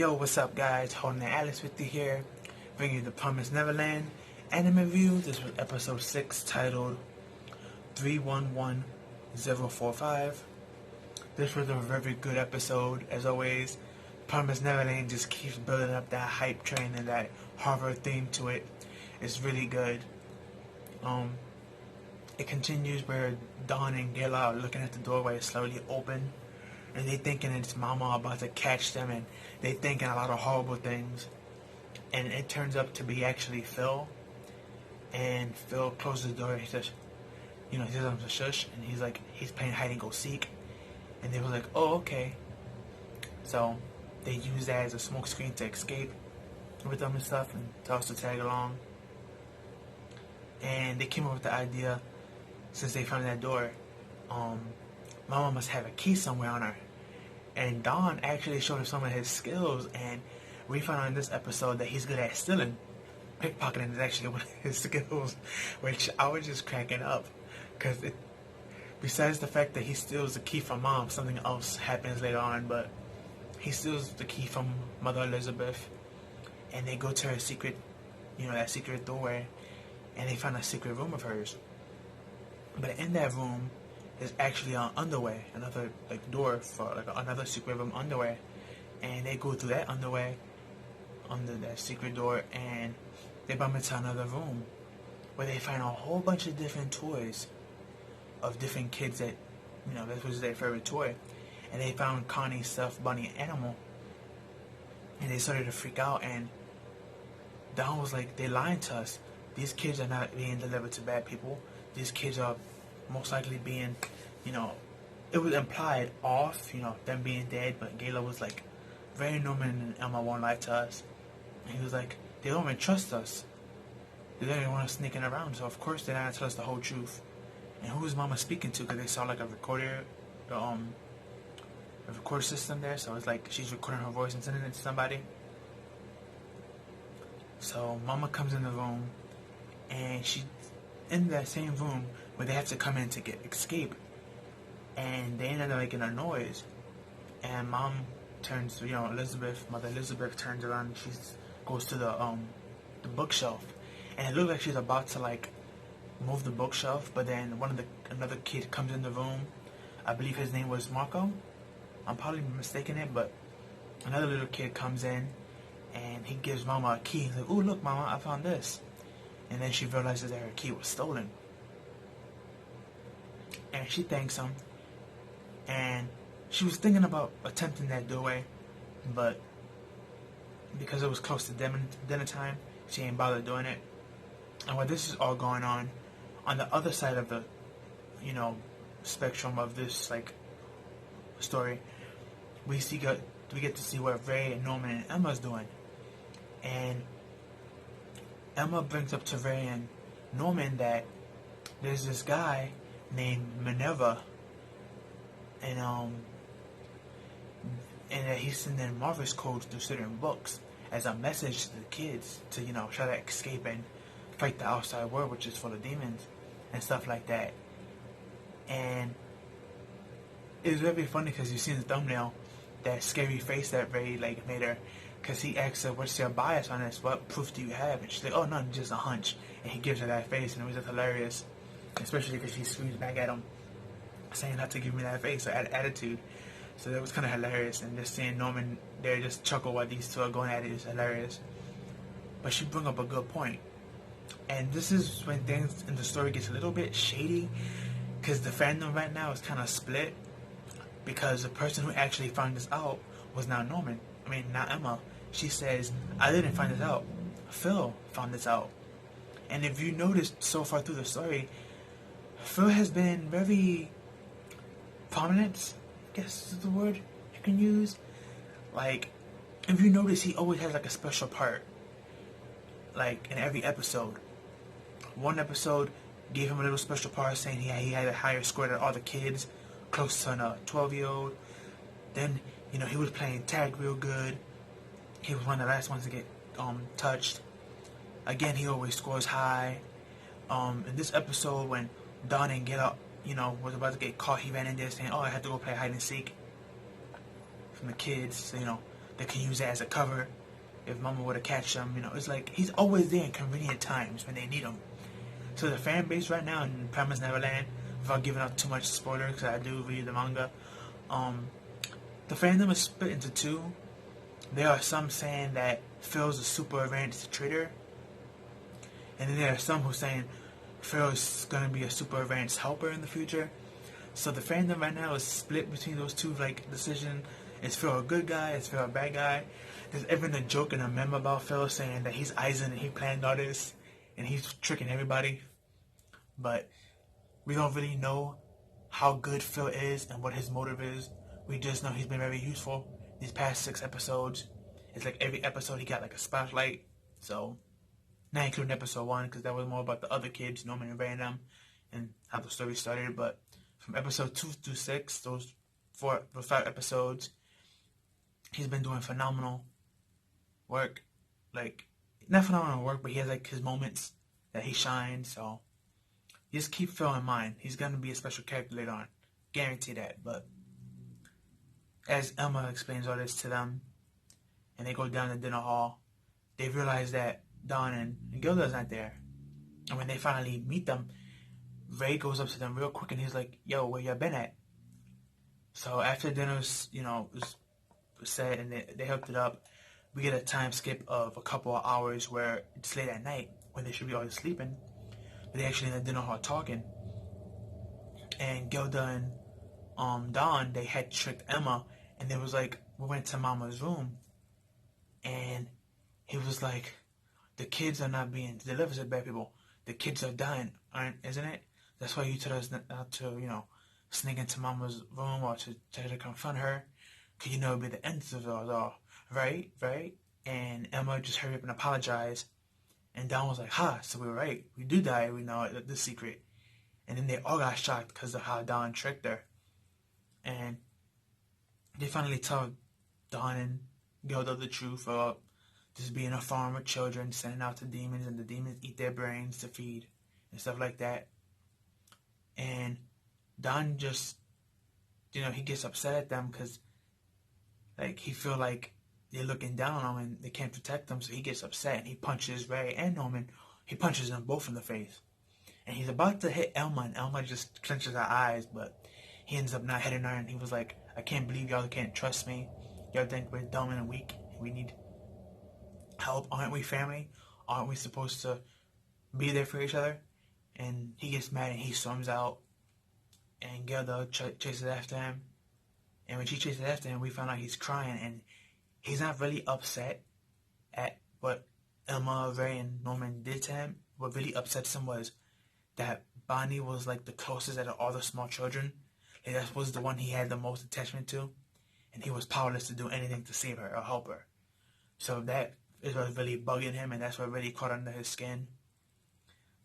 Yo, what's up guys? Holding the Alice with you here, bringing you the Promised Neverland anime review. This was episode 6 titled 311045. This was a very good episode. As always, Promised Neverland just keeps building up that hype train and that horror theme to it. It's really good. It continues where Dawn and Gayla are looking at the doorway slowly open, and they thinking it's Mama about to catch them, and they thinking a lot of horrible things. And it turns up to be actually Phil. And Phil closes the door. He says, he says I'm a shush, and he's playing hide and go seek. And they were like, oh, okay. So they use that as a smoke screen to escape with them and stuff, and to also tag along. And they came up with the idea, since they found that door, Mama must have a key somewhere on her. And Don actually showed her some of his skills, and we found out in this episode that he's good at stealing. Pickpocketing is actually one of his skills, which I was just cracking up, because besides the fact that he steals the key from Mom, something else happens later on, but he steals the key from Mother Elizabeth, and they go to her secret, that secret doorway, and they find a secret room of hers. But in that room, there's actually an underway, another door for another secret room underway, and they go through that underway, under that secret door, and they bump into another room where they find a whole bunch of different toys of different kids that, that was their favorite toy, and they found Connie's stuffed bunny animal, and they started to freak out, and Don was like, "They lying to us. These kids are not being delivered to bad people. These kids are most likely being, it was implied off, them being dead, but Gayla was like, very Norman and Emma won't lie to us." And he was like, "They don't even trust us. They don't even want us sneaking around, so of course they're not going to tell us the whole truth." And who was Mama speaking to? Because they saw a recorder, a recorder system there, so it's like she's recording her voice and sending it to somebody. So Mama comes in the room, and she's in that same room where they have to come in to escape, and they end up making a noise, and Mom turns, Mother Elizabeth turns around, and she goes to the bookshelf, and it looks like she's about to move the bookshelf, but then another kid comes in the room. I believe his name was Marco. I'm probably mistaking it, but another little kid comes in, and he gives Mama a key. He's like, "Ooh, look, Mama, I found this." And then she realizes that her key was stolen. And she thanks him. And she was thinking about attempting that doorway, but because it was close to dinner time, she ain't bothered doing it. And while this is all going on the other side of the, spectrum of this, story, we get to see what Ray and Norman and Emma's doing. And Emma brings up to Ray and Norman that there's this guy named Minerva, and that he's sending Morse codes through certain books as a message to the kids to, try to escape and fight the outside world, which is full of demons and stuff like that. And it's very funny because you see in the thumbnail that scary face that Ray made her, because he asks her, "What's your bias on this? What proof do you have?" And she's like, "Oh, none, just a hunch." And he gives her that face, and it was just hilarious, especially because she screams back at him, saying not to give me that face or attitude. So that was kind of hilarious, and just seeing Norman there just chuckle while these two are going at it is hilarious. But she brought up a good point, and this is when things in the story gets a little bit shady, because the fandom right now is kind of split, because the person who actually found this out was not Emma. She says, "I didn't find this out. Phil found this out." And if you noticed so far through the story, Phil has been very prominent, I guess is the word you can use. If you notice, he always has a special part, in every episode. One episode gave him a little special part, saying he had a higher score than all the kids, close to a 12-year-old. Then, he was playing tag real good. He was one of the last ones to get touched. Again, he always scores high. In this episode, when Don and Get Up, was about to get caught, he ran in there saying, "Oh, I had to go play hide and seek from the kids, so, they can use it as a cover if Mama were to catch them. You know, it's like he's always there in convenient times when they need him. So the fan base right now in Promised Neverland, without giving out too much spoiler, because I do read the manga, the fandom is split into two. There are some saying that Phil's a super advanced trader, and then there are some who are saying Phil's going to be a super advanced helper in the future. So the fandom right now is split between those two, like, decision. Is Phil a good guy? Is Phil a bad guy? There's even a joke in a meme about Phil saying that he's Eisen and he planned all this and he's tricking everybody. But we don't really know how good Phil is and what his motive is. We just know he's been very useful these past 6 episodes. It's like every episode he got like a spotlight. So, not including episode 1, because that was more about the other kids, Norman and Random, and how the story started. But from episode 2 through 6, those 5 episodes, he's been doing phenomenal work. Like, not phenomenal work, but he has like his moments that he shines. So just keep Phil in mind. He's gonna be a special character later on, guarantee that. But as Emma explains all this to them, and they go down the dinner hall, they realize that Don and Gilda's not there. And when they finally meet them, Ray goes up to them real quick and he's like, "Yo, where y'all been at?" So after dinner's, was said and they hooked it up, we get a time skip of a couple of hours where it's late at night when they should be all sleeping. But they actually in the dinner hall talking. And Gilda and Don, they had tricked Emma, and they was like, we went to Mama's room, and he was like, the kids are not being delivered to bad people. The kids are dying, isn't it? That's why you told us not to, sneak into Mama's room or to try to confront her, because it'd be the end of it all, right? And Emma just hurried up and apologized, and Don was like, so we were right. We do die, we know the secret. And then they all got shocked because of how Don tricked her. And they finally tell Don and Gilda the truth about just being a farm with children, sending out to demons, and the demons eat their brains to feed, and stuff like that. And Don just, he gets upset at them because, like, he feel like they're looking down on him and they can't protect him, so he gets upset and he punches Ray and Norman. He punches them both in the face. And he's about to hit Elma, and Elma just clenches her eyes, but he ends up not hitting her, and he was like, I can't believe y'all can't trust me. Y'all think we're dumb and weak, and we need help. Aren't we family? Aren't we supposed to be there for each other? And he gets mad and he storms out, and Gilda chases after him. And when she chases after him, we find out he's crying, and he's not really upset at what Elma, Ray, and Norman did to him. What really upsets him was that Bonnie was like the closest out of all the small children. Like, that was the one he had the most attachment to, and he was powerless to do anything to save her or help her. So that is what really bugging him, and that's what really caught under his skin.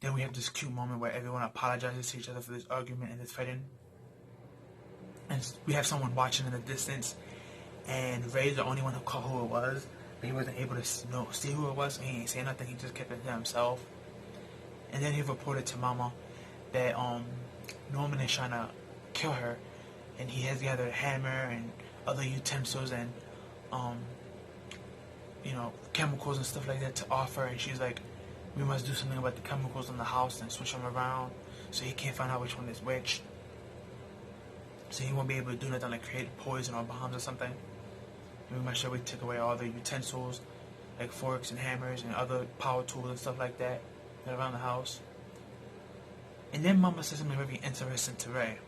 Then we have this cute moment where everyone apologizes to each other for this argument and this fighting. And we have someone watching in the distance, and Ray's the only one who caught who it was, but he wasn't able to see who it was, so he ain't say nothing. He just kept it to himself. And then he reported to Mama that Norman is trying to kill her, and he has gathered a hammer and other utensils and chemicals and stuff like that to offer. And she's like, we must do something about the chemicals in the house and switch them around so he can't find out which one is which. So he won't be able to do nothing like create poison or bombs or something. And we must sure we took away all the utensils like forks and hammers and other power tools and stuff like that around the house. And then Mama says something very interesting to Ray.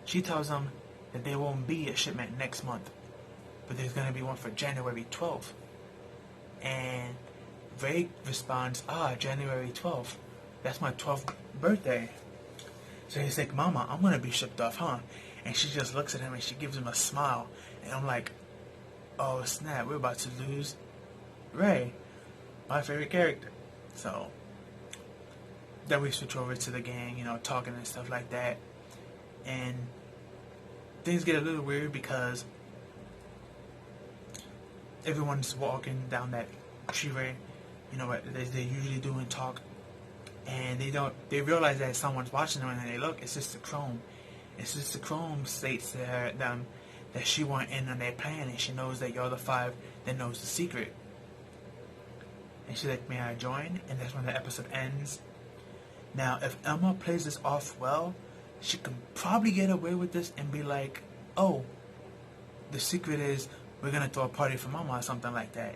She tells him that there won't be a shipment next month, but there's going to be one for January 12th. And Ray responds, January 12th. That's my 12th birthday. So he's like, Mama, I'm going to be shipped off, huh? And she just looks at him and she gives him a smile. And I'm like, oh snap, we're about to lose Ray, my favorite character. So then we switch over to the gang, talking and stuff like that. And things get a little weird because everyone's walking down that treeway, they usually do and talk. And they realize that someone's watching them, and they look, it's Sister Chrome. And Sister Chrome states to them that she weren't in on their plan, and she knows that you're the five that knows the secret. And she's like, may I join? And that's when the episode ends. Now, if Emma plays this off well, she can probably get away with this and be like, oh, the secret is we're going to throw a party for Mama or something like that.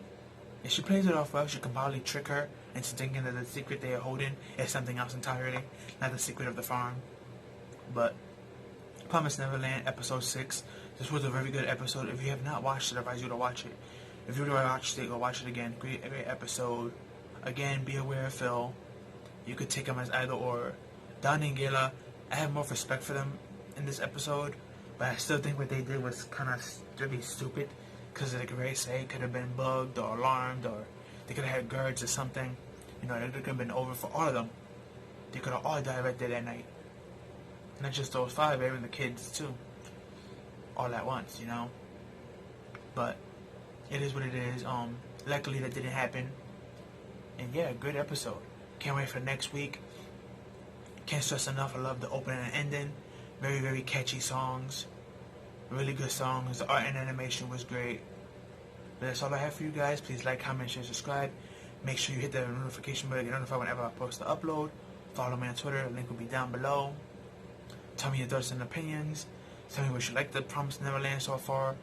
If she plays it off well, she can probably trick her into thinking that the secret they are holding is something else entirely, not the secret of the farm. But Promised Neverland, episode 6. This was a very good episode. If you have not watched it, I advise you to watch it. If you already watched it, go watch it again. Great episode. Again, be aware of Phil. You could take him as either or. Don and Gayla, I have more respect for them in this episode, but I still think what they did was kind of really stupid, because like Ray said, could have been bugged or alarmed, or they could have had guards or something. You know, it could have been over for all of them. They could have all died right there that night. Not just those 5, even the kids too. All at once, you know. But it is what it is. Luckily that didn't happen. And yeah, good episode. Can't wait for next week. Can't stress enough, I love the opening and ending. Very, very catchy songs. Really good songs. The art and animation was great. But that's all I have for you guys. Please like, comment, share, subscribe. Make sure you hit the notification bell to get notified whenever I post the upload. Follow me on Twitter. The link will be down below. Tell me your thoughts and opinions. Tell me what you like the Promised Neverland so far,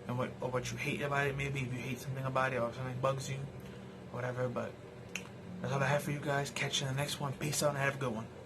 and what you hate about it. Maybe if you hate something about it or something bugs you, whatever. But that's all I have for you guys. Catch you in the next one. Peace out and have a good one.